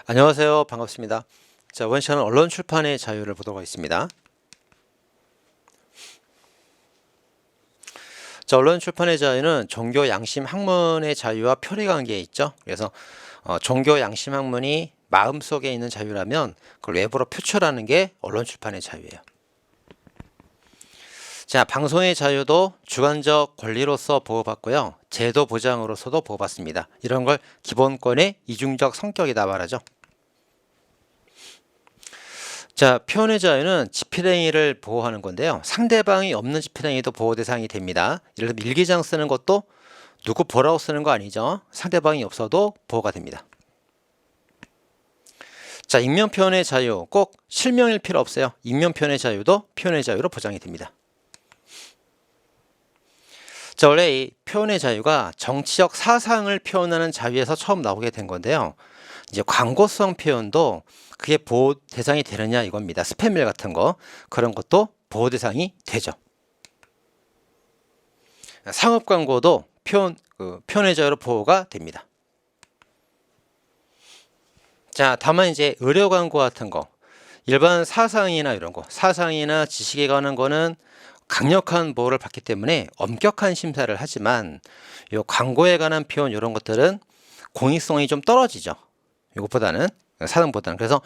안녕하세요. 반갑습니다. 자, 이번 시간은 언론 출판의 자유를 보도록 하겠습니다. 자, 언론 출판의 자유는 종교 양심 학문의 자유와 표리 관계에 있죠. 그래서 종교 양심 학문이 마음속에 있는 자유라면 그걸 외부로 표출하는 게 언론 출판의 자유예요. 자, 방송의 자유도 주관적 권리로서 보호받고요. 제도 보장으로서도 보호받습니다. 이런 걸 기본권의 이중적 성격이다 말하죠. 자, 표현의 자유는 집필행위를 보호하는 건데요. 상대방이 없는 집필행위도 보호 대상이 됩니다. 예를 들면 일기장 쓰는 것도 누구 보라고 쓰는 거 아니죠. 상대방이 없어도 보호가 됩니다. 자, 익명 표현의 자유 꼭 실명일 필요 없어요. 익명 표현의 자유도 표현의 자유로 보장이 됩니다. 자, 원래 이 표현의 자유가 정치적 사상을 표현하는 자유에서 처음 나오게 된 건데요. 이제 광고성 표현도 그게 보호 대상이 되느냐 이겁니다. 스팸메일 같은 거 그런 것도 보호 대상이 되죠. 상업 광고도 표현의 자유로 보호가 됩니다. 자, 다만 이제 의료 광고 같은 거, 일반 사상이나 이런 거, 사상이나 지식에 관한 거는 강력한 보호를 받기 때문에 엄격한 심사를 하지만 요 광고에 관한 표현 이런 것들은 공익성이 좀 떨어지죠. 이것보다는 사상보다는. 그래서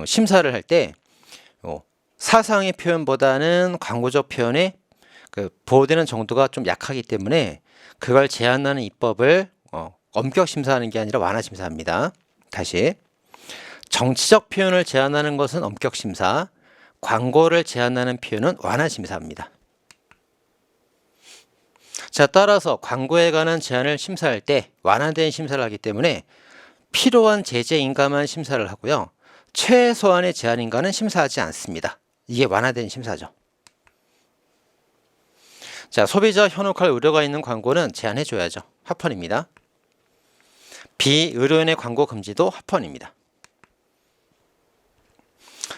심사를 할 때 사상의 표현보다는 광고적 표현에 보호되는 정도가 좀 약하기 때문에 그걸 제한하는 입법을 엄격 심사하는 게 아니라 완화 심사합니다. 다시, 정치적 표현을 제한하는 것은 엄격 심사, 광고를 제한하는 표현은 완화 심사합니다. 자, 따라서 광고에 관한 제한을 심사할 때 완화된 심사를 하기 때문에 필요한 제재인가만 심사를 하고요. 최소한의 제한인가는 심사하지 않습니다. 이게 완화된 심사죠. 자, 소비자 현혹할 우려가 있는 광고는 제한해줘야죠. 합헌입니다. 비의료인의 광고 금지도 합헌입니다.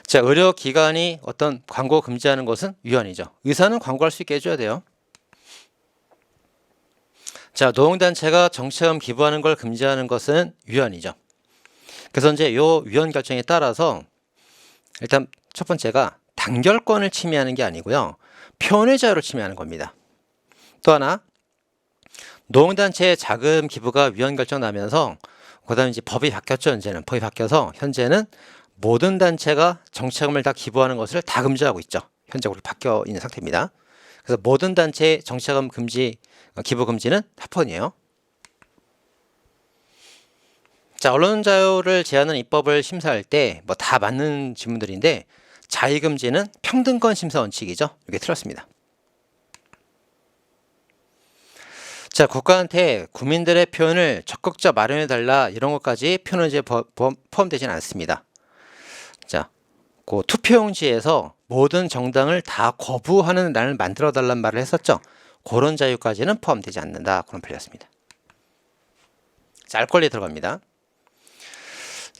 자, 의료기관이 어떤 광고 금지하는 것은 위헌이죠. 의사는 광고할 수 있게 해줘야 돼요. 자, 노동단체가 정치자금 기부하는 걸 금지하는 것은 위헌이죠. 그래서 이제 이 위헌 결정에 따라서 일단 첫 번째가 단결권을 침해하는 게 아니고요. 표현의 자유를 침해하는 겁니다. 또 하나, 노동단체의 자금 기부가 위헌 결정 나면서 그다음에 이제 법이 바뀌었죠. 이제는 법이 바뀌어서 현재는 모든 단체가 정치자금을 다 기부하는 것을 다 금지하고 있죠. 현재로 바뀌어 있는 상태입니다. 그래서 모든 단체의 정치자금 금지, 기부 금지는 합헌이에요. 자, 언론 자유를 제한하는 입법을 심사할 때 뭐 다 맞는 질문들인데 자의금지는 평등권 심사 원칙이죠. 이게 틀렸습니다. 자, 국가한테 국민들의 표현을 적극적 마련해달라 이런 것까지 표현의제에 포함되지는 않습니다. 자, 그 투표용지에서 모든 정당을 다 거부하는 날을 만들어달란 말을 했었죠. 그런 자유까지는 포함되지 않는다. 그런 판례였습니다. 자, 알 권리 들어갑니다.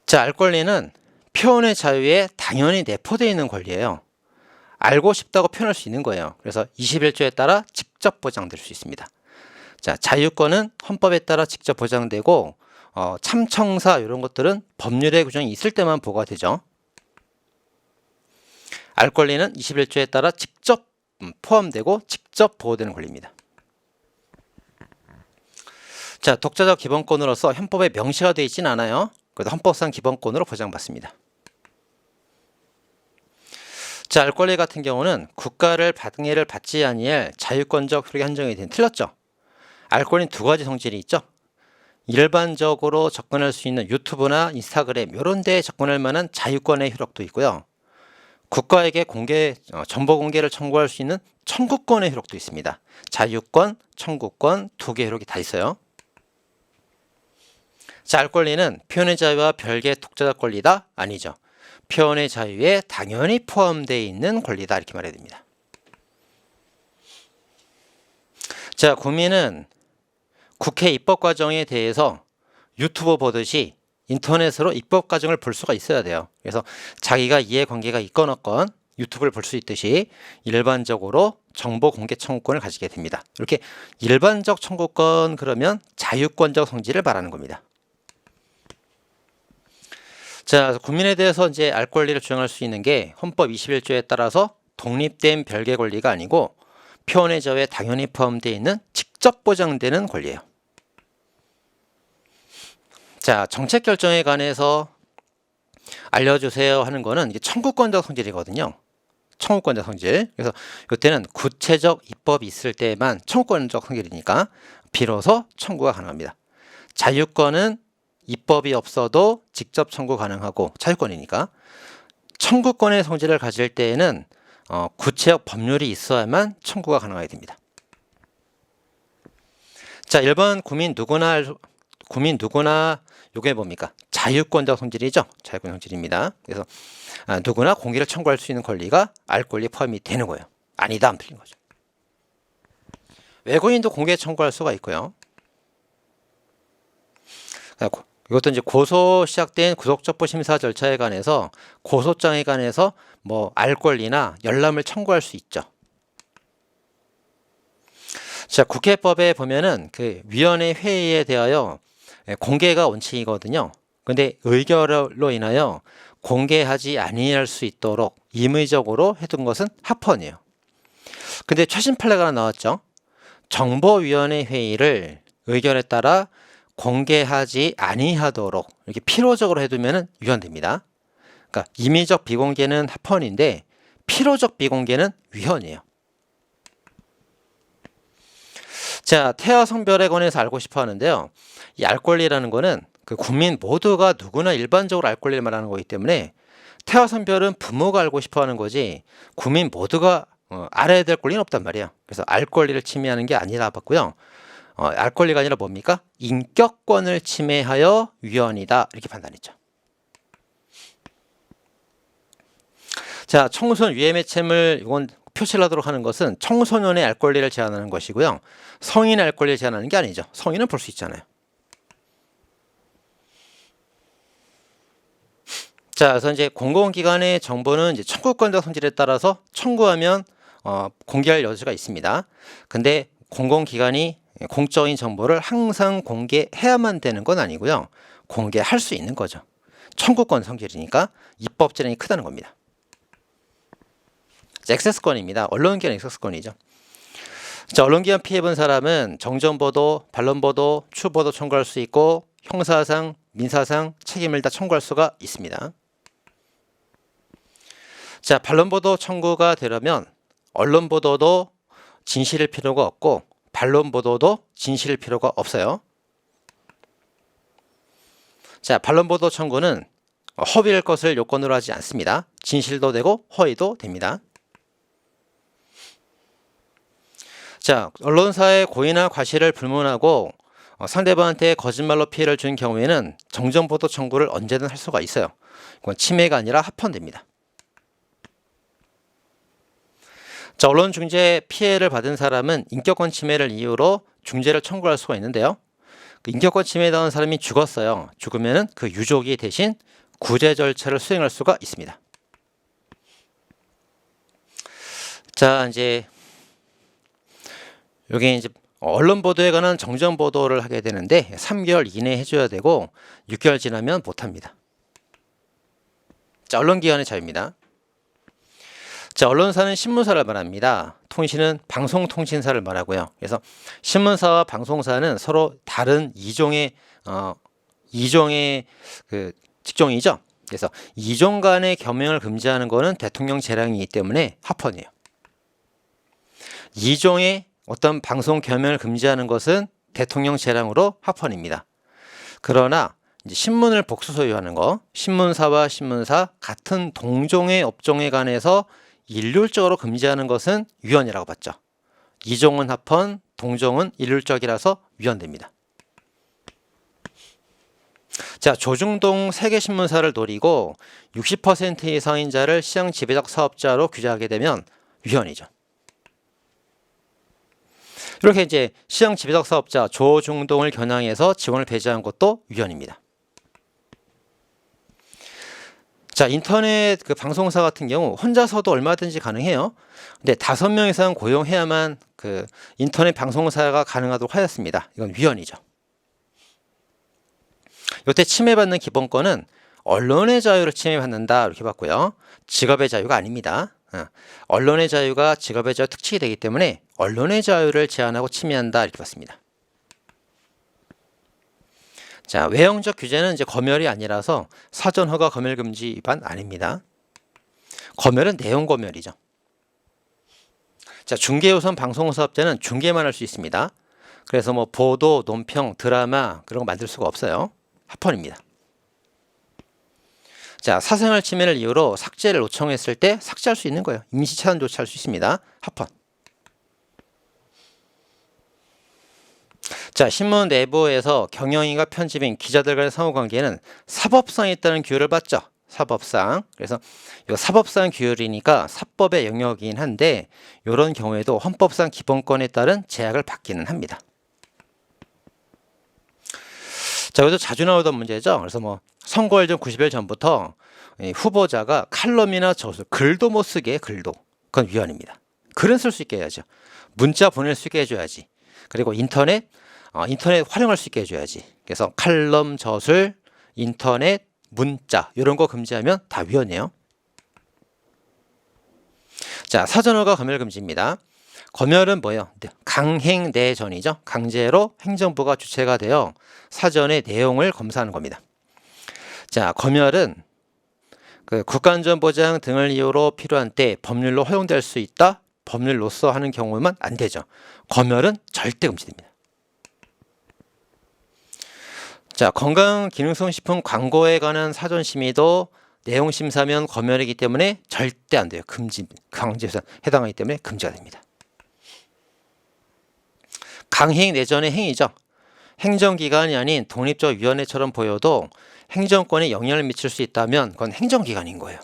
자, 알 권리는 표현의 자유에 당연히 내포되어 있는 권리예요. 알고 싶다고 표현할 수 있는 거예요. 그래서 21조에 따라 직접 보장될 수 있습니다. 자, 자유권은 헌법에 따라 직접 보장되고 참청사 이런 것들은 법률의 규정이 있을 때만 보호가 되죠. 알 권리는 21조에 따라 직접 포함되고 직접 보호되는 권리입니다. 자, 독자적 기본권으로서 헌법에 명시가 되어 있지는 않아요. 그래도 헌법상 기본권으로 보장받습니다. 자, 알 권리 같은 경우는 국가를 방해를 받지 아니할 자유권적 효력이 한정이 된 틀렸죠. 알 권리는 두 가지 성질이 있죠. 일반적으로 접근할 수 있는 유튜브나 인스타그램 이런 데에 접근할 만한 자유권의 효력도 있고요. 국가에게 정보 공개를 청구할 수 있는 청구권의 효력도 있습니다. 자유권, 청구권 두 개의 효력이 다 있어요. 자, 알 권리는 표현의 자유와 별개의 독자적 권리다? 아니죠. 표현의 자유에 당연히 포함되어 있는 권리다 이렇게 말해야 됩니다. 자, 국민은 국회 입법 과정에 대해서 유튜브 보듯이 인터넷으로 입법 과정을 볼 수가 있어야 돼요. 그래서 자기가 이해관계가 있건 없건 유튜브를 볼 수 있듯이 일반적으로 정보 공개 청구권을 가지게 됩니다. 이렇게 일반적 청구권 그러면 자유권적 성질을 말하는 겁니다. 자, 국민에 대해서 이제 알 권리를 주장할 수 있는 게 헌법 21조에 따라서 독립된 별개 권리가 아니고 표현의 자유에 당연히 포함되어 있는 직접 보장되는 권리예요. 자, 정책 결정에 관해서 알려주세요 하는 거는 이게 청구권적 성질이거든요. 청구권적 성질. 그래서 이때는 구체적 입법이 있을 때만 청구권적 성질이니까 비로소 청구가 가능합니다. 자유권은 입법이 없어도 직접 청구 가능하고 자유권이니까. 청구권의 성질을 가질 때에는 구체적 법률이 있어야만 청구가 가능하게 됩니다. 자, 1번 국민 누구나 요게 뭡니까? 자유권적 성질이죠. 자유권 성질입니다. 그래서 누구나 공개를 청구할 수 있는 권리가 알 권리에 포함이 되는 거예요. 아니다, 안 틀린 거죠. 외국인도 공개 청구할 수가 있고요. 이것도 이제 고소 시작된 구속적부 심사 절차에 관해서 고소장에 관해서 뭐 알 권리나 열람을 청구할 수 있죠. 자, 국회법에 보면은 그 위원회 회의에 대하여 공개가 원칙이거든요. 근데 의결로 인하여 공개하지 아니할 수 있도록 임의적으로 해둔 것은 합헌이에요. 근데 최신 판례가 하나 나왔죠. 정보위원회 회의를 의결에 따라 공개하지 아니하도록 이렇게 필요적으로 해두면 위헌됩니다. 그러니까 임의적 비공개는 합헌인데 필요적 비공개는 위헌이에요. 자, 태아 성별에 관해서 알고 싶어 하는데요. 이 알 권리라는 거는 그 국민 모두가 누구나 일반적으로 알 권리를 말하는 거기 때문에 태아 성별은 부모가 알고 싶어 하는 거지 국민 모두가 알아야 될 권리는 없단 말이에요. 그래서 알 권리를 침해하는 게 아니라 봤고요. 알 권리가 아니라 뭡니까? 인격권을 침해하여 위헌이다 이렇게 판단했죠. 자, 청소년 유해매체물 이건 표시를 하도록 하는 것은 청소년의 알 권리를 제한하는 것이고요. 성인의 알 권리를 제한하는 게 아니죠. 성인은 볼 수 있잖아요. 자, 그래서 이제 공공기관의 정보는 이제 청구권적 성질에 따라서 청구하면 공개할 여지가 있습니다. 근데 공공기관이 공적인 정보를 항상 공개해야만 되는 건 아니고요. 공개할 수 있는 거죠. 청구권 성질이니까 입법 재량이 크다는 겁니다. 액세스권입니다. 언론기관 액세스권이죠. 자, 언론기관 피해본 사람은 정정보도, 반론보도, 추보도 청구할 수 있고 형사상, 민사상 책임을 다 청구할 수가 있습니다. 자, 반론보도 청구가 되려면 언론보도도 진실일 필요가 없고 반론보도도 진실일 필요가 없어요. 자, 반론보도 청구는 허위일 것을 요건으로 하지 않습니다. 진실도 되고 허위도 됩니다. 자, 언론사의 고의나 과실을 불문하고 상대방한테 거짓말로 피해를 준 경우에는 정정보도 청구를 언제든 할 수가 있어요. 이건 침해가 아니라 합헌됩니다. 자, 언론 중재 피해를 받은 사람은 인격권 침해를 이유로 중재를 청구할 수가 있는데요. 그 인격권 침해당한 사람이 죽었어요. 죽으면은 그 유족이 대신 구제 절차를 수행할 수가 있습니다. 자, 이제 여기 이제 언론 보도에 관한 정정 보도를 하게 되는데 3개월 이내에 해줘야 되고 6개월 지나면 못합니다. 자, 언론기관의 자유입니다. 자, 언론사는 신문사를 말합니다. 통신은 방송통신사를 말하고요. 그래서 신문사와 방송사는 서로 다른 이종의 그 직종이죠. 그래서 이종 간의 겸용을 금지하는 것은 대통령 재량이기 때문에 합헌이에요. 이종의 어떤 방송 겸용을 금지하는 것은 대통령 재량으로 합헌입니다. 그러나 이제 신문을 복수 소유하는 거, 신문사와 신문사 같은 동종의 업종에 관해서 일률적으로 금지하는 것은 위헌이라고 봤죠. 이종은 합헌, 동종은 일률적이라서 위헌됩니다. 자, 조중동 세계신문사를 노리고 60% 이상인 자를 시장 지배적 사업자로 규제하게 되면 위헌이죠. 이렇게 이제 시장 지배적 사업자 조중동을 겨냥해서 지원을 배제한 것도 위헌입니다. 자, 인터넷 그 방송사 같은 경우 혼자서도 얼마든지 가능해요. 근데 5명 이상 고용해야만 그 인터넷 방송사가 가능하도록 하였습니다. 이건 위헌이죠. 요때 침해받는 기본권은 언론의 자유를 침해받는다 이렇게 봤고요. 직업의 자유가 아닙니다. 언론의 자유가 직업의 자유 특칙이 되기 때문에 언론의 자유를 제한하고 침해한다 이렇게 봤습니다. 자, 외형적 규제는 이제 검열이 아니라서 사전 허가 검열 금지 위반 아닙니다. 검열은 내용 검열이죠. 자, 중계우선 방송사업자는 중계만 할 수 있습니다. 그래서 뭐 보도, 논평, 드라마 그런 거 만들 수가 없어요. 합헌입니다. 자, 사생활 침해를 이유로 삭제를 요청했을 때 삭제할 수 있는 거예요. 임시 차단 조치할 수 있습니다. 합헌. 자, 신문 내부에서 경영인과 편집인 기자들 간의 상호관계에는 사법상이 있다는 규율을 봤죠. 사법상. 그래서 이거 사법상 규율이니까 사법의 영역이긴 한데 이런 경우에도 헌법상 기본권에 따른 제약을 받기는 합니다. 자, 여기서 자주 나오던 문제죠. 그래서 뭐 선거일 전 90일 전부터 후보자가 칼럼이나 저술, 글도 못 쓰게 글도. 그건 위헌입니다. 글은 쓸 수 있게 해야죠. 문자 보낼 수 있게 해줘야지. 그리고 인터넷 활용할 수 있게 해줘야지. 그래서 칼럼, 저술, 인터넷, 문자 이런 거 금지하면 다 위헌이에요. 자, 사전허가 검열 금지입니다. 검열은 뭐예요? 강행내전이죠. 강제로 행정부가 주체가 되어 사전의 내용을 검사하는 겁니다. 자, 검열은 그 국가안전보장 등을 이유로 필요한 때 법률로 허용될 수 있다. 법률로서 하는 경우만 안 되죠. 검열은 절대 금지됩니다. 자, 건강기능성식품 광고에 관한 사전심의도 내용심사면 검열이기 때문에 절대 안 돼요. 금지, 강제에서 해당하기 때문에 금지가 됩니다. 강행 내전의 행위죠. 행정기관이 아닌 독립적 위원회처럼 보여도 행정권에 영향을 미칠 수 있다면 그건 행정기관인 거예요.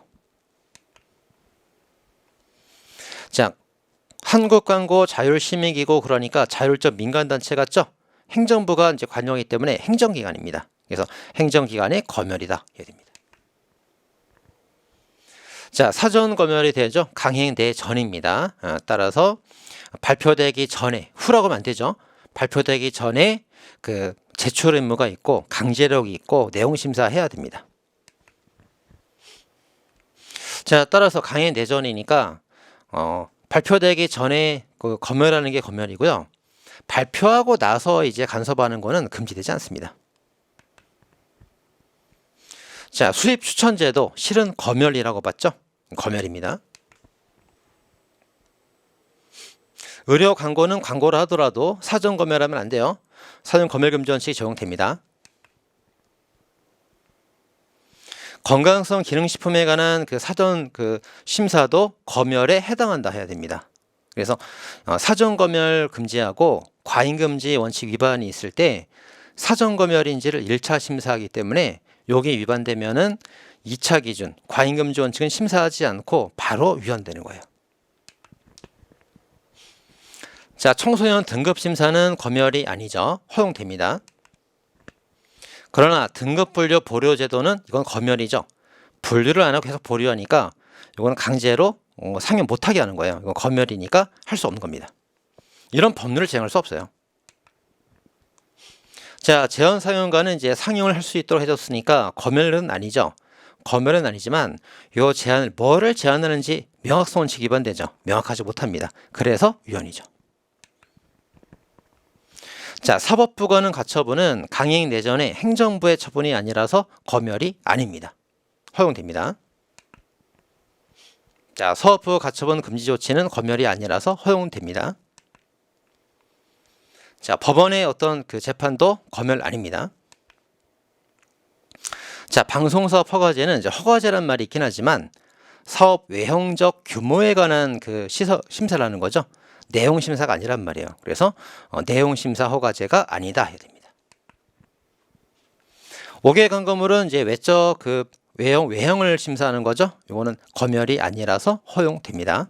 자, 한국광고 자율심의기구 그러니까 자율적 민간단체 같죠? 행정부가 이제 관여하기 때문에 행정기관입니다. 그래서 행정기관의 검열이다 해야 됩니다. 자, 사전 검열이 되죠. 강행 내전입니다. 따라서 발표되기 전에 후라고 하면 안 되죠. 발표되기 전에 그 제출 의무가 있고 강제력이 있고 내용 심사해야 됩니다. 자, 따라서 강행 내전이니까 발표되기 전에 그 검열하는 게 검열이고요. 발표하고 나서 이제 간섭하는 거는 금지되지 않습니다. 자, 수입 추천제도 실은 검열이라고 봤죠? 검열입니다. 의료 광고는 광고를 하더라도 사전 검열하면 안 돼요. 사전 검열 금지 원칙이 적용됩니다. 건강성 기능식품에 관한 그 사전 그 심사도 검열에 해당한다 해야 됩니다. 그래서 사전 검열 금지하고 과잉 금지 원칙 위반이 있을 때 사전 검열인지를 1차 심사하기 때문에 여기 위반되면은 2차 기준 과잉 금지 원칙은 심사하지 않고 바로 위헌되는 거예요. 자, 청소년 등급 심사는 검열이 아니죠. 허용됩니다. 그러나 등급 분류 보류 제도는 이건 검열이죠. 분류를 안 하고 계속 보류하니까 이거는 강제로 상영 못하게 하는 거예요. 이건 검열이니까 할 수 없는 겁니다. 이런 법률을 제정할 수 없어요. 자, 재원 상영관은 이제 상영을 할 수 있도록 해줬으니까 검열은 아니죠. 검열은 아니지만 이 제한을 뭐를 제한하는지 명확성 원칙 위반되죠. 명확하지 못합니다. 그래서 위헌이죠. 자, 사법부 관은 가처분은 강행 내전에 행정부의 처분이 아니라서 검열이 아닙니다. 허용됩니다. 자, 사법부 가처분 금지 조치는 검열이 아니라서 허용됩니다. 자, 법원의 어떤 그 재판도 검열 아닙니다. 자, 방송사업 허가제는 이제 허가제란 말이 있긴 하지만 사업 외형적 규모에 관한 그 심사를 하는 거죠. 내용 심사가 아니란 말이에요. 그래서 내용 심사 허가제가 아니다 해야 됩니다. 5개 광고물은 이제 외적 그 외형을 심사하는 거죠. 이거는 검열이 아니라서 허용됩니다.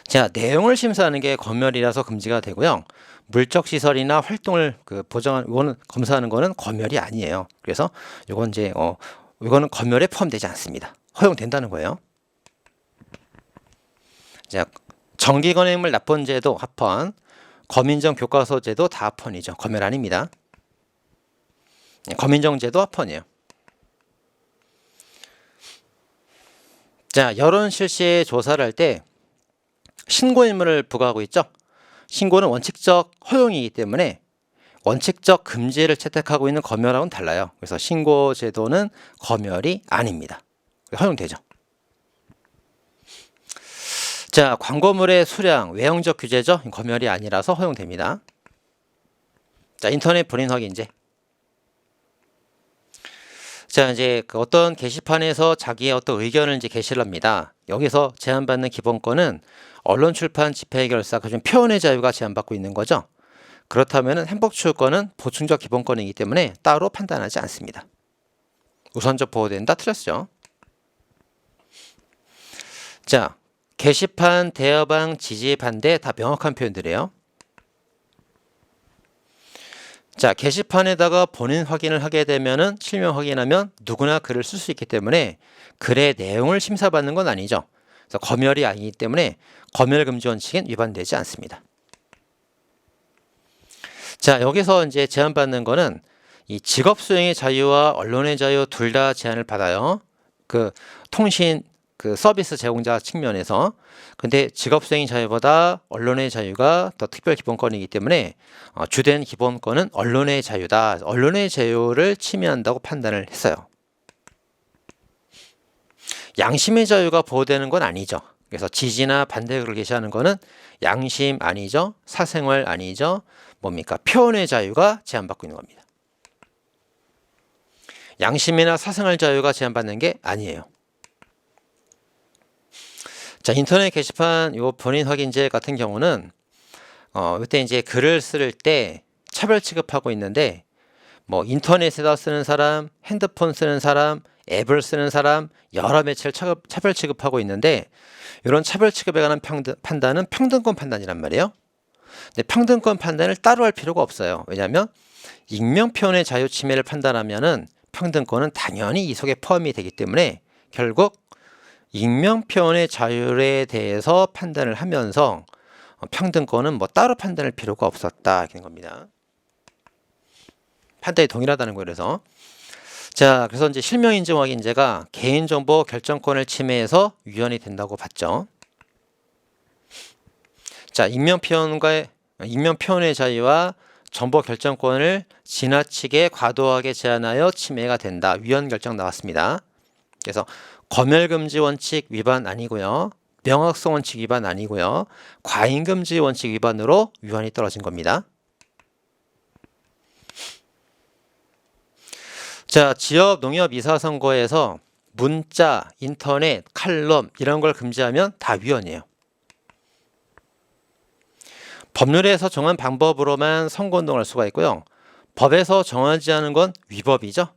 자, 내용을 심사하는 게 검열이라서 금지가 되고요. 물적 시설이나 활동을 그 보장하는 이거는 검사하는 거는 검열이 아니에요. 그래서 이건 이제 이거는 검열에 포함되지 않습니다. 허용된다는 거예요. 자, 정기건행물 납본제도 합헌, 검인정 교과서제도 다 합헌이죠. 검열 아닙니다. 거민정제도 합헌이에요. 자, 여론 실시에 조사를 할 때 신고 의무를 부과하고 있죠. 신고는 원칙적 허용이기 때문에 원칙적 금지를 채택하고 있는 검열하고는 달라요. 그래서 신고 제도는 검열이 아닙니다. 허용되죠. 자, 광고물의 수량, 외형적 규제죠. 검열이 아니라서 허용됩니다. 자, 인터넷 본인 확인제. 자, 이제 어떤 게시판에서 자기의 어떤 의견을 이제 게시를 합니다. 여기서 제한받는 기본권은 언론, 출판, 집회, 결사, 그중 표현의 자유가 제한받고 있는 거죠. 그렇다면 행복추구권은 보충적 기본권이기 때문에 따로 판단하지 않습니다. 우선적 보호된다 틀렸죠. 자, 게시판, 대여방, 지지, 반대 다 명확한 표현들이에요. 자, 게시판에다가 본인 확인을 하게 되면은 실명 확인하면 누구나 글을 쓸 수 있기 때문에 글의 내용을 심사받는 건 아니죠. 그래서 검열이 아니기 때문에 검열 금지 원칙은 위반되지 않습니다. 자, 여기서 이제 제한받는 거는 이 직업 수행의 자유와 언론의 자유 둘 다 제한을 받아요. 그 통신 서비스 제공자 측면에서. 근데 직업 수행의 자유보다 언론의 자유가 더 특별 기본권이기 때문에 주된 기본권은 언론의 자유다. 언론의 자유를 침해한다고 판단을 했어요. 양심의 자유가 보호되는 건 아니죠. 그래서 지지나 반대글을 게시하는 거는 양심 아니죠. 사생활 아니죠. 뭡니까? 표현의 자유가 제한받고 있는 겁니다. 양심이나 사생활 자유가 제한받는 게 아니에요. 자, 인터넷 게시판 요 본인 확인제 같은 경우는 이때 이제 글을 쓸 때 차별 취급하고 있는데 뭐 인터넷에다 쓰는 사람, 핸드폰 쓰는 사람, 앱을 쓰는 사람 여러 매체를 차별 취급하고 있는데 이런 차별 취급에 관한 판단은 평등권 판단이란 말이에요. 근데 평등권 판단을 따로 할 필요가 없어요. 왜냐하면 익명 표현의 자유 침해를 판단하면은 평등권은 당연히 이 속에 포함이 되기 때문에 결국 익명 표현의 자유에 대해서 판단을 하면서 평등권은 뭐 따로 판단할 필요가 없었다 이런 겁니다. 판단이 동일하다는 거예요. 그래서 자, 그래서 이제 실명 인증 확인제가 개인정보 결정권을 침해해서 위헌이 된다고 봤죠. 자, 익명 표현의 자유와 정보 결정권을 지나치게 과도하게 제한하여 침해가 된다. 위헌 결정 나왔습니다. 그래서 검열금지 원칙 위반 아니고요. 명확성 원칙 위반 아니고요. 과잉금지 원칙 위반으로 위헌이 떨어진 겁니다. 자, 지역 농협 이사 선거에서 문자, 인터넷, 칼럼 이런 걸 금지하면 다 위헌이에요. 법률에서 정한 방법으로만 선거운동을 할 수가 있고요. 법에서 정하지 않은 건 위법이죠.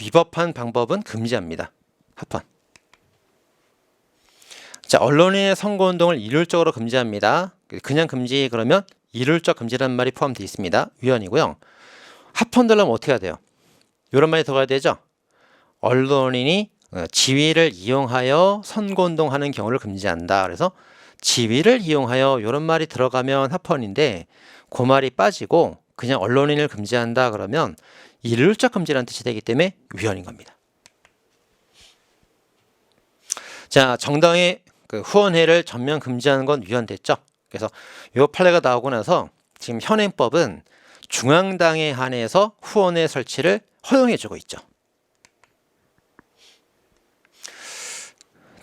위법한 방법은 금지합니다. 합헌. 자, 언론인의 선거운동을 일률적으로 금지합니다. 그냥 금지 그러면 일률적 금지라는 말이 포함되어 있습니다. 위헌이고요. 합헌되려면 어떻게 해야 돼요? 이런 말이 들어가야 되죠. 언론인이 지위를 이용하여 선거운동하는 경우를 금지한다. 그래서 지위를 이용하여 이런 말이 들어가면 합헌인데 그 말이 빠지고 그냥 언론인을 금지한다 그러면 일률적 금지라는 뜻이 되기 때문에 위헌인 겁니다. 자, 정당의 후원회를 전면 금지하는 건 위헌됐죠. 그래서 이 판례가 나오고 나서 지금 현행법은 중앙당에 한해서 후원회 설치를 허용해주고 있죠.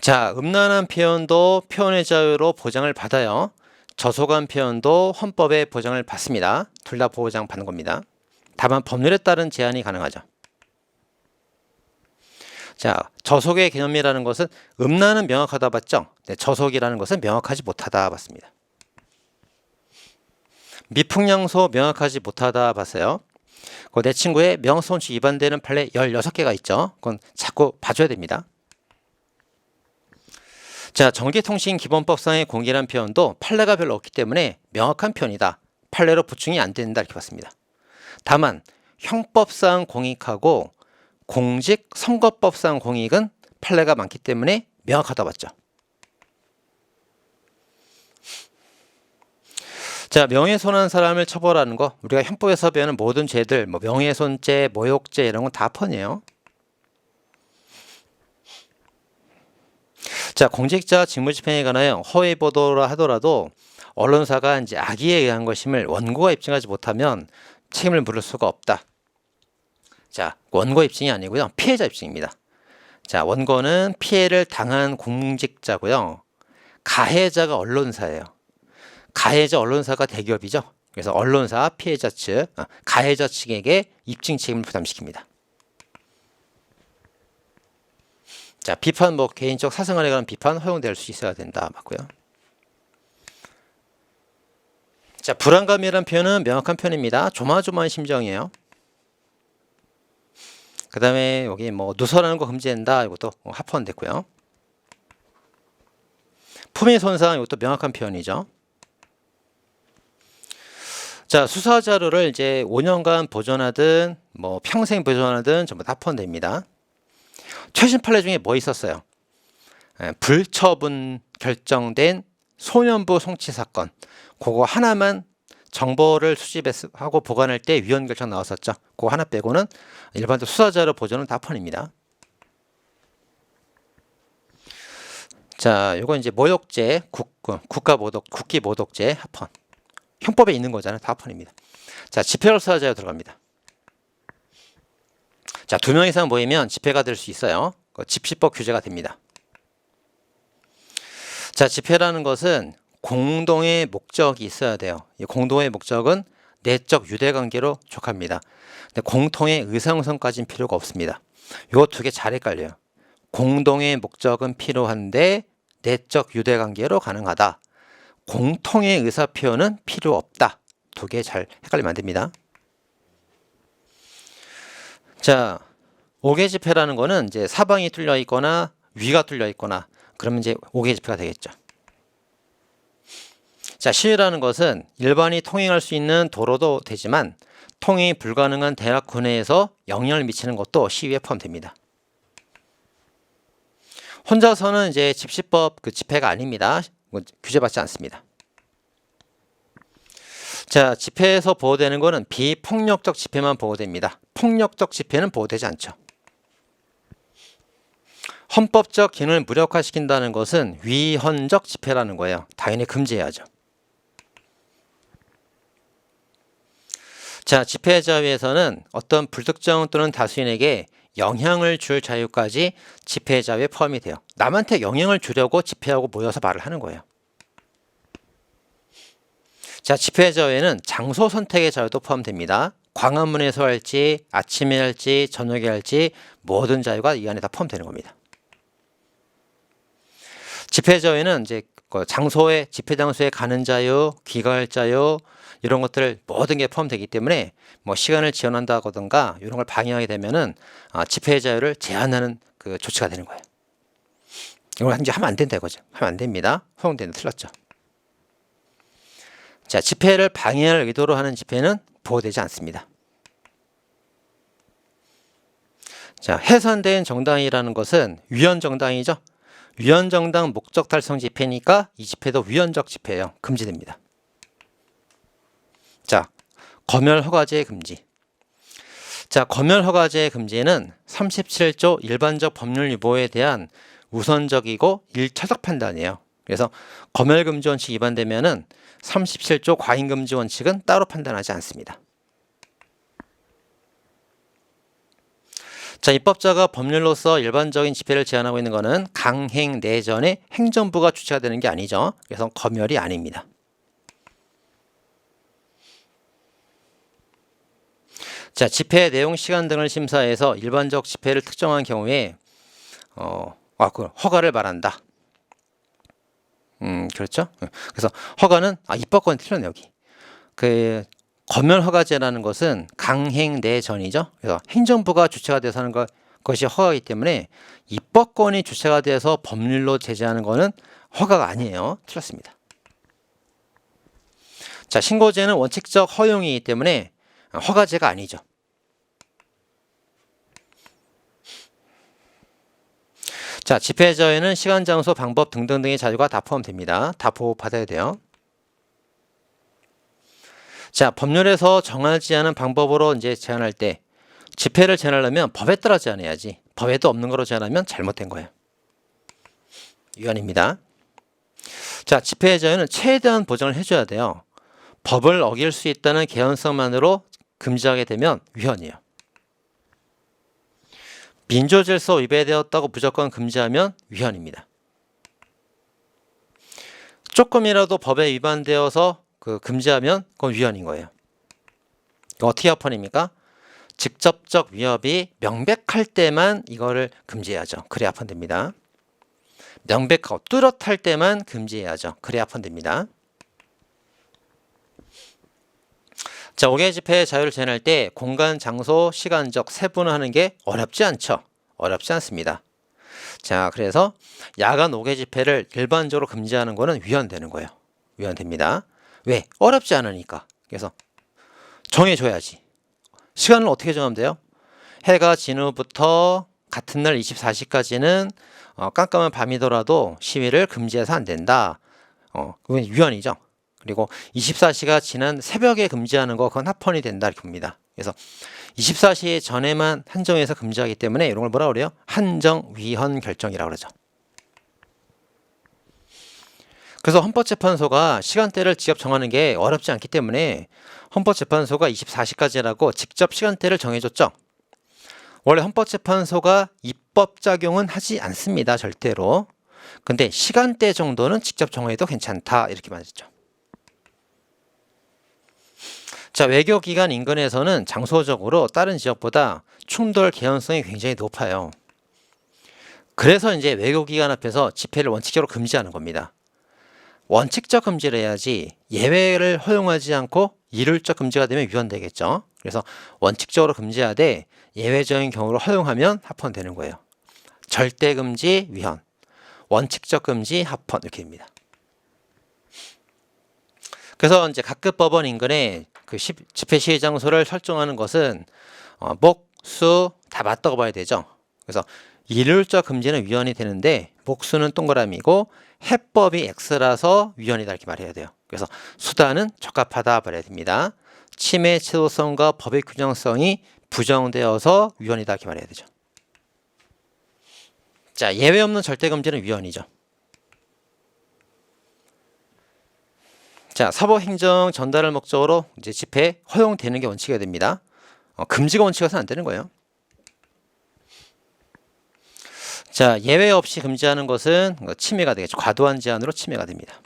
자, 음란한 표현도 표현의 자유로 보장을 받아요. 저속한 표현도 헌법에 보장을 받습니다. 둘 다 보장받는 겁니다. 다만 법률에 따른 제한이 가능하죠. 자, 저속의 개념이라는 것은 음란은 명확하다 봤죠? 네, 저속이라는 것은 명확하지 못하다 봤습니다. 미풍양소 명확하지 못하다 봤어요. 내 친구의 명확성 원칙 위반되는 판례 16개가 있죠. 그건 자꾸 봐줘야 됩니다. 자, 전기통신기본법상의 공개란 표현도 판례가 별로 없기 때문에 명확한 표현이다. 판례로 보충이 안 된다 이렇게 봤습니다. 다만 형법상 공익하고 공직선거법상 공익은 판례가 많기 때문에 명확하다 봤죠. 자, 명예훼손한 사람을 처벌하는 거, 우리가 형법에서 배우는 모든 죄들, 뭐 명예훼손죄, 모욕죄 이런 건 다 펀이에요. 자, 공직자 직무집행에 관하여 허위 보도라 하더라도 언론사가 이제 악의에 의한 것임을 원고가 입증하지 못하면 책임을 물을 수가 없다. 자, 원고 입증이 아니고요, 피해자 입증입니다. 자, 원고는 피해를 당한 공직자고요, 가해자가 언론사예요. 가해자 언론사가 대기업이죠. 그래서 언론사 피해자 측, 가해자 측에게 입증 책임을 부담시킵니다. 자, 비판, 뭐 개인적 사생활에 관한 비판 허용될 수 있어야 된다. 맞고요. 자, 불안감이라는 표현은 명확한 표현입니다. 조마조마한 심정이에요. 그 다음에 여기 뭐 누설하는 거 금지된다. 이것도 합헌 됐고요. 품위 손상, 이것도 명확한 표현이죠. 자, 수사 자료를 이제 5년간 보존하든 뭐 평생 보존하든 전부 다 합헌됩니다. 최신 판례 중에 뭐 있었어요? 불처분 결정된 소년부 송치 사건, 그거 하나만 정보를 수집하고 보관할 때 위헌 결정 나왔었죠. 그거 하나 빼고는 일반적 수사자료 보존은 다 합헌입니다. 자, 요거 이제 모욕죄, 국기 모독죄 합헌. 형법에 있는 거잖아요. 다 합헌입니다. 자, 집회로 수사자료 들어갑니다. 자, 2명 이상 모이면 집회가 될 수 있어요. 집시법 규제가 됩니다. 자, 집회라는 것은 공동의 목적이 있어야 돼요. 이 공동의 목적은 내적 유대관계로 족합니다. 근데 공통의 의사형성까지는 필요가 없습니다. 요 2개 잘 헷갈려요. 공동의 목적은 필요한데 내적 유대관계로 가능하다. 공통의 의사표현은 필요 없다. 2개 잘 헷갈리면 안 됩니다. 자, 5개 집회라는 거는 이제 사방이 뚫려 있거나 위가 뚫려 있거나 그러면 이제 5개 집회가 되겠죠. 자, 시위라는 것은 일반이 통행할 수 있는 도로도 되지만 통행이 불가능한 대학 구내에서 영향을 미치는 것도 시위에 포함됩니다. 혼자서는 이제 집시법 집회가 아닙니다. 규제받지 않습니다. 자, 집회에서 보호되는 것은 비폭력적 집회만 보호됩니다. 폭력적 집회는 보호되지 않죠. 헌법적 기능을 무력화시킨다는 것은 위헌적 집회라는 거예요. 당연히 금지해야죠. 자, 집회 자유에서는 어떤 불특정 또는 다수인에게 영향을 줄 자유까지 집회 자유에 포함이 돼요. 남한테 영향을 주려고 집회하고 모여서 말을 하는 거예요. 자, 집회 자유에는 장소 선택의 자유도 포함됩니다. 광화문에서 할지, 아침에 할지, 저녁에 할지 모든 자유가 이 안에 다 포함되는 겁니다. 집회 자유에는 이제 장소에, 집회 장소에 가는 자유, 귀가할 자유 이런 것들 모든 게 포함되기 때문에 뭐 시간을 지연한다거든가 이런 걸 방해하게 되면은 집회 자유를 제한하는 그 조치가 되는 거예요. 이걸 이제 하면 안 된다 이거죠. 하면 안 됩니다. 허용되는데 틀렸죠. 자, 집회를 방해할 의도로 하는 집회는 보호되지 않습니다. 자, 해산된 정당이라는 것은 위헌정당이죠. 위헌정당 목적 달성 집회니까 이 집회도 위헌적 집회예요. 금지됩니다. 자, 검열 허가제 금지. 자, 검열 허가제 금지는 37조 일반적 법률 위반에 대한 우선적이고 1차적 판단이에요. 그래서 검열 금지 원칙 위반되면은 37조 과잉 금지 원칙은 따로 판단하지 않습니다. 자, 입법자가 법률로서 일반적인 집회를 제한하고 있는 것은 강행 내전에 행정부가 주체가 되는 게 아니죠. 그래서 검열이 아닙니다. 자, 집회 내용 시간 등을 심사해서 일반적 집회를 특정한 경우에 그 허가를 말한다. 그렇죠? 그래서 허가는 입법권 틀렸네 여기. 그 검열 허가제라는 것은 강행 내전이죠. 그래서 행정부가 주체가 돼서 하는 것이 허가이기 때문에 입법권이 주체가 돼서 법률로 제재하는 것은 허가가 아니에요. 틀렸습니다. 자, 신고제는 원칙적 허용이기 때문에 허가제가 아니죠. 자, 집회 자유에는 시간, 장소, 방법 등등등의 자유가 다 포함됩니다. 다 보호받아야 돼요. 자, 법률에서 정하지 않은 방법으로 이제 제한할 때 집회를 제한하려면 법에 따라 제한해야지. 법에도 없는 거로 제한하면 잘못된 거예요. 위헌입니다. 자, 집회의 자유는 최대한 보장을 해줘야 돼요. 법을 어길 수 있다는 개연성만으로 금지하게 되면 위헌이에요. 민주질서 위배되었다고 무조건 금지하면 위헌입니다. 조금이라도 법에 위반되어서 금지하면 그건 위헌인 거예요. 어떻게 합헌입니까? 직접적 위협이 명백할 때만 이거를 금지해야죠. 그래야 합헌됩니다. 명백하고 뚜렷할 때만 금지해야죠. 그래야 합헌됩니다. 자, 5개 집회의 자유를 제한할 때 공간, 장소, 시간적 세분화하는 게 어렵지 않죠. 어렵지 않습니다. 자, 그래서 야간 5개 집회를 일반적으로 금지하는 거는 위헌되는 거예요. 위헌됩니다. 왜? 어렵지 않으니까. 그래서 정해줘야지. 시간을 어떻게 정하면 돼요? 해가 진 후부터 같은 날 24시까지는 깜깜한 밤이더라도 시위를 금지해서 안 된다. 그건 위헌이죠. 그리고 24시가 지난 새벽에 금지하는 거 그건 합헌이 된다 이렇게 봅니다. 그래서 24시 전에만 한정해서 금지하기 때문에 이런 걸 뭐라 그래요? 한정 위헌 결정이라고 그러죠. 그래서 헌법재판소가 시간대를 직접 정하는 게 어렵지 않기 때문에 헌법재판소가 24시까지라고 직접 시간대를 정해줬죠. 원래 헌법재판소가 입법작용은 하지 않습니다. 절대로. 근데 시간대 정도는 직접 정해도 괜찮다 이렇게 말했죠. 자, 외교기관 인근에서는 장소적으로 다른 지역보다 충돌 개연성이 굉장히 높아요. 그래서 이제 외교기관 앞에서 집회를 원칙적으로 금지하는 겁니다. 원칙적 금지를 해야지 예외를 허용하지 않고 일률적 금지가 되면 위헌되겠죠. 그래서 원칙적으로 금지하되 예외적인 경우로 허용하면 합헌되는 거예요. 절대 금지 위헌, 원칙적 금지 합헌 이렇게 됩니다. 그래서 이제 각급 법원 인근에 집회 시위 장소를 설정하는 것은 목, 수 다 맞다고 봐야 되죠. 그래서 일률적 금지는 위헌이 되는데 목수는 동그라미고 해법이 X라서 위헌이다 이렇게 말해야 돼요. 그래서 수단은 적합하다 말해야 됩니다. 침해 최소성과 법의 균형성이 부정되어서 위헌이다 이렇게 말해야 되죠. 자, 예외 없는 절대 금지는 위헌이죠. 자, 사법행정 전달을 목적으로 이제 집회 허용되는 게 원칙이 됩니다. 금지가 원칙에서는 안 되는 거예요. 자, 예외 없이 금지하는 것은 침해가 되겠죠. 과도한 제한으로 침해가 됩니다.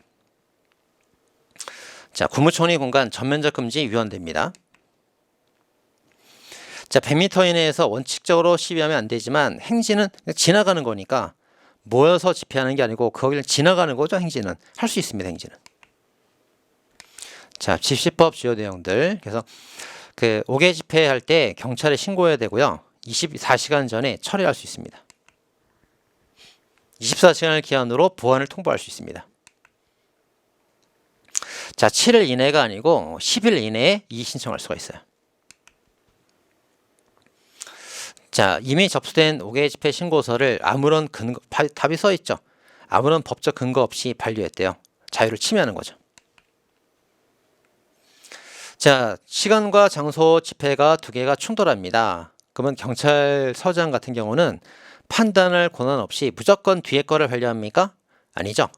자, 국무총리 공간 전면적 금지 위헌됩니다. 자, 100m 이내에서 원칙적으로 시위하면 안 되지만 행진은 지나가는 거니까 모여서 집회하는 게 아니고 거기를 지나가는 거죠. 행진은 할 수 있습니다. 행진은. 자, 집시법 주요 내용들. 그래서 5개 집회할 때 경찰에 신고해야 되고요. 24시간 전에 처리할 수 있습니다. 24시간을 기한으로 보안을 통보할 수 있습니다. 자, 7일 이내가 아니고 10일 이내에 이의 신청할 수가 있어요. 자, 이미 접수된 5개 집회 신고서를 아무런 근거, 답이 써 있죠. 아무런 법적 근거 없이 반려했대요. 자유를 침해하는 거죠. 자, 시간과 장소 집회가 두 개가 충돌합니다. 그러면 경찰서장 같은 경우는 판단할 권한 없이 무조건 뒤에 거를 반려합니까? 아니죠.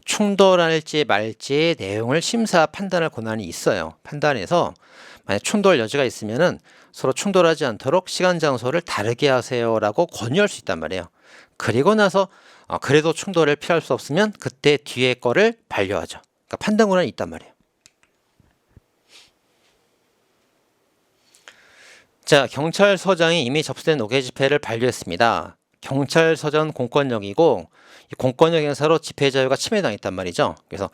충돌할지 말지 내용을 심사 판단할 권한이 있어요. 판단해서 만약 충돌 여지가 있으면은 서로 충돌하지 않도록 시간 장소를 다르게 하세요라고 권유할 수 있단 말이에요. 그리고 나서 그래도 충돌을 피할 수 없으면 그때 뒤에 거를 반려하죠. 그러니까 판단 권한이 있단 말이에요. 자, 경찰서장이 이미 접수된 5개 집회를 반려했습니다. 경찰서장 공권력이고 이 공권력 행사로 집회 자유가 침해당했단 말이죠. 그래서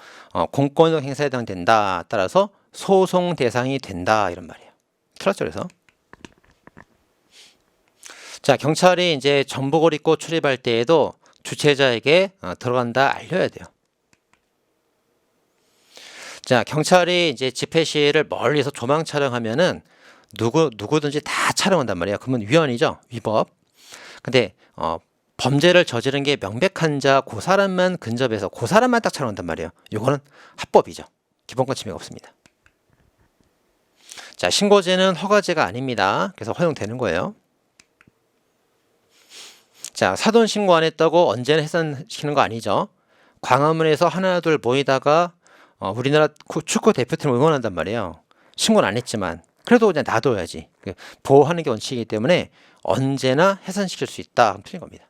공권력 행사에 해당된다. 따라서 소송 대상이 된다 이런 말이에요. 틀었죠? 그래서 자, 경찰이 이제 전복을 입고 출입할 때에도 주최자에게 들어간다 알려야 돼요. 자, 경찰이 이제 집회 시위를 멀리서 조망 촬영하면은 누구든지 다 촬영한단 말이에요. 그러면 위헌이죠. 위법. 근데 범죄를 저지른 게 명백한 자, 그 사람만 근접해서 그 사람만 딱 촬영한단 말이에요. 이거는 합법이죠. 기본권 침해가 없습니다. 자, 신고제는 허가제가 아닙니다. 그래서 허용되는 거예요. 자, 사돈 신고 안 했다고 언제나 해산시키는 거 아니죠. 광화문에서 하나 둘 모이다가 우리나라 축구 대표팀을 응원한단 말이에요. 신고는 안 했지만 그래도 그냥 놔둬야지. 보호하는 게 원칙이기 때문에 언제나 해산시킬 수 있다. 틀린 겁니다.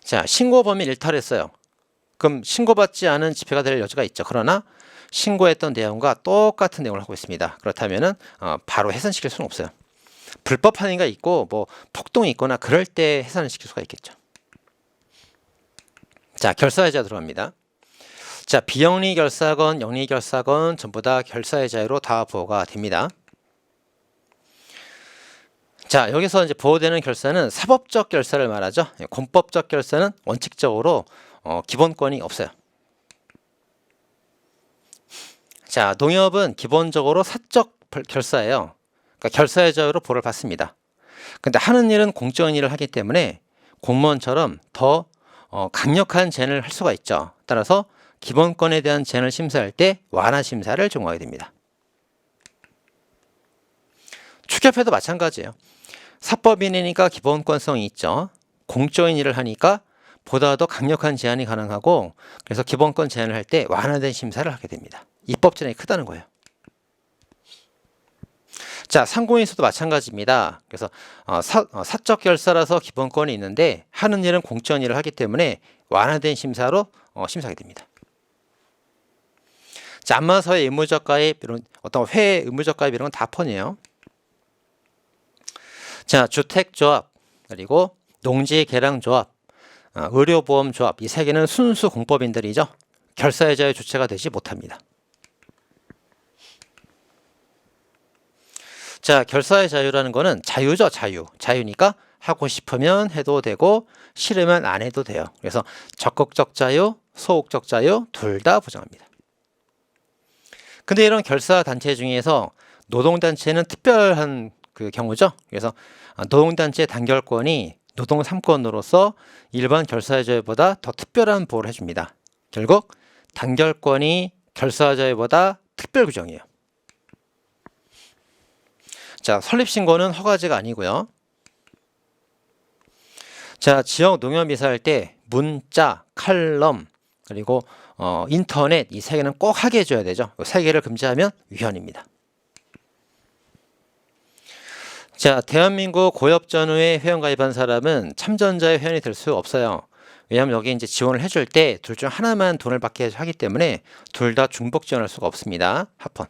자, 신고 범위를 일탈했어요. 그럼 신고받지 않은 집회가 될 여지가 있죠. 그러나 신고했던 내용과 똑같은 내용을 하고 있습니다. 그렇다면은 바로 해산시킬 수는 없어요. 불법 hành 위가 있고 뭐 폭동이 있거나 그럴 때 해산을 시킬 수가 있겠죠. 자, 결사해자 들어갑니다. 자, 비영리 결사건, 영리 결사건 전부 다 결사의 자유로 다 보호가 됩니다. 자, 여기서 이제 보호되는 결사는 사법적 결사를 말하죠. 공법적 결사는 원칙적으로 기본권이 없어요. 자, 농협은 기본적으로 사적 결사예요. 그러니까 결사의 자유로 보호를 받습니다. 근데 하는 일은 공적인 일을 하기 때문에 공무원처럼 더 강력한 제한을 할 수가 있죠. 따라서 기본권에 대한 제한을 심사할 때 완화 심사를 적용하게 됩니다. 축협회도 마찬가지예요. 사법인이니까 기본권성이 있죠. 공적인 일을 하니까 보다 더 강력한 제한이 가능하고 그래서 기본권 제한을 할 때 완화된 심사를 하게 됩니다. 입법 제한이 크다는 거예요. 자, 상공인수도 마찬가지입니다. 그래서 사적 결사라서 기본권이 있는데 하는 일은 공적인 일을 하기 때문에 완화된 심사로 심사하게 됩니다. 자, 안마사회 의무적 가입 이런 어떤 회 의무적 가입 이런 건 다 폰이에요. 자, 주택조합 그리고 농지개량조합, 의료보험조합 이 세 개는 순수 공법인들이죠. 결사의 자유 주체가 되지 못합니다. 자, 결사의 자유라는 거는 자유죠, 자유. 자유니까 하고 싶으면 해도 되고 싫으면 안 해도 돼요. 그래서 적극적 자유, 소극적 자유 둘 다 보장합니다. 근데 이런 결사 단체 중에서 노동단체는 특별한 그 경우죠. 그래서 노동단체 단결권이 노동 3권으로서 일반 결사의 자유보다 더 특별한 보호를 해줍니다. 결국 단결권이 결사의 자유보다 특별 규정이에요. 자, 설립신고는 허가제가 아니고요. 자, 지역 농협 이사할 때 문자, 칼럼, 그리고 인터넷 이 세 개는 꼭 하게 해줘야 되죠. 이 세 개를 금지하면 위헌입니다. 자, 대한민국 고엽전후에 회원가입한 사람은 참전자의 회원이 될 수 없어요. 왜냐하면 여기 이제 지원을 해줄 때 둘 중 하나만 돈을 받게 하기 때문에 둘 다 중복 지원할 수가 없습니다. 합헌.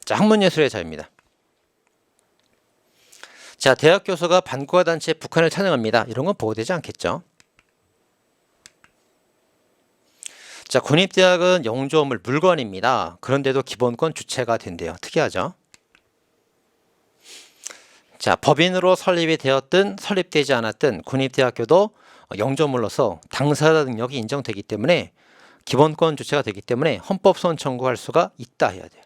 자, 학문예술의 자유입니다. 자, 대학 교수가 반국가 단체 북한을 찬양합니다. 이런 건 보호되지 않겠죠. 자, 군입대학은 영조물 물건입니다. 그런데도 기본권 주체가 된대요. 특이하죠. 자, 법인으로 설립이 되었든 설립되지 않았든 군입대학교도 영조물로서 당사자 능력이 인정되기 때문에 기본권 주체가 되기 때문에 헌법소원 청구할 수가 있다 해야 돼요.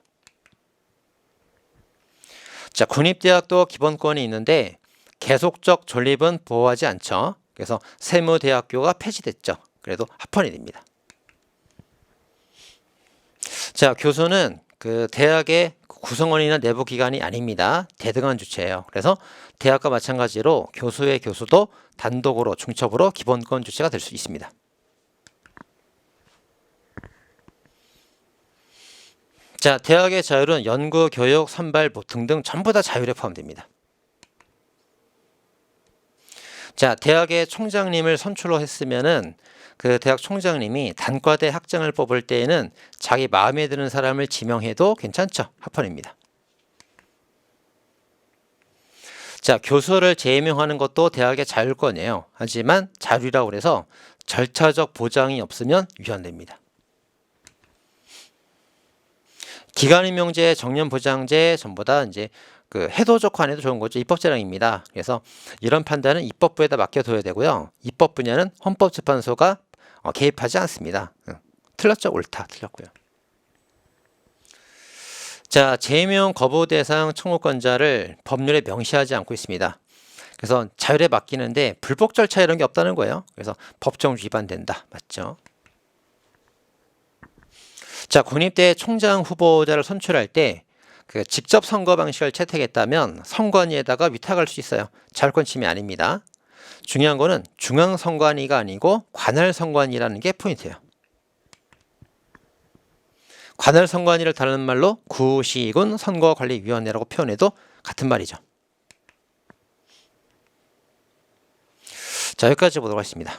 자, 군입대학도 기본권이 있는데 계속적 존립은 보호하지 않죠. 그래서 세무대학교가 폐지됐죠. 그래도 합헌이 됩니다. 자, 교수는 그 대학의 구성원이나 내부 기관이 아닙니다. 대등한 주체예요. 그래서 대학과 마찬가지로 교수의 교수도 단독으로 중첩으로 기본권 주체가 될 수 있습니다. 자, 대학의 자율은 연구, 교육, 선발 등등 전부 다 자율에 포함됩니다. 자, 대학의 총장님을 선출로 했으면은 그 대학 총장님이 단과대 학장을 뽑을 때에는 자기 마음에 드는 사람을 지명해도 괜찮죠. 합헌입니다. 자, 교수를 재임명하는 것도 대학의 자율권이에요. 하지만 자율이라고 해서 절차적 보장이 없으면 위헌됩니다. 기간임명제, 정년보장제 전부 다 이제 그 해도 좋고 안 해도 좋은 거죠. 입법재량입니다. 그래서 이런 판단은 입법부에다 맡겨둬야 되고요. 입법 분야는 헌법재판소가 개입하지 않습니다. 틀렸죠? 옳다. 틀렸고요. 자, 재임용 거부 대상 청구권자를 법률에 명시하지 않고 있습니다. 그래서 자율에 맡기는데 불복 절차 이런 게 없다는 거예요. 그래서 법정 위반된다. 맞죠? 자, 군입대 총장 후보자를 선출할 때 그 직접 선거 방식을 채택했다면 선관위에다가 위탁할 수 있어요. 자율권 침해 아닙니다. 중요한 거는 중앙선관위가 아니고 관할선관위라는 게 포인트예요. 관할선관위를 다른 말로 구시군 선거관리위원회라고 표현해도 같은 말이죠. 자, 여기까지 보도록 하겠습니다.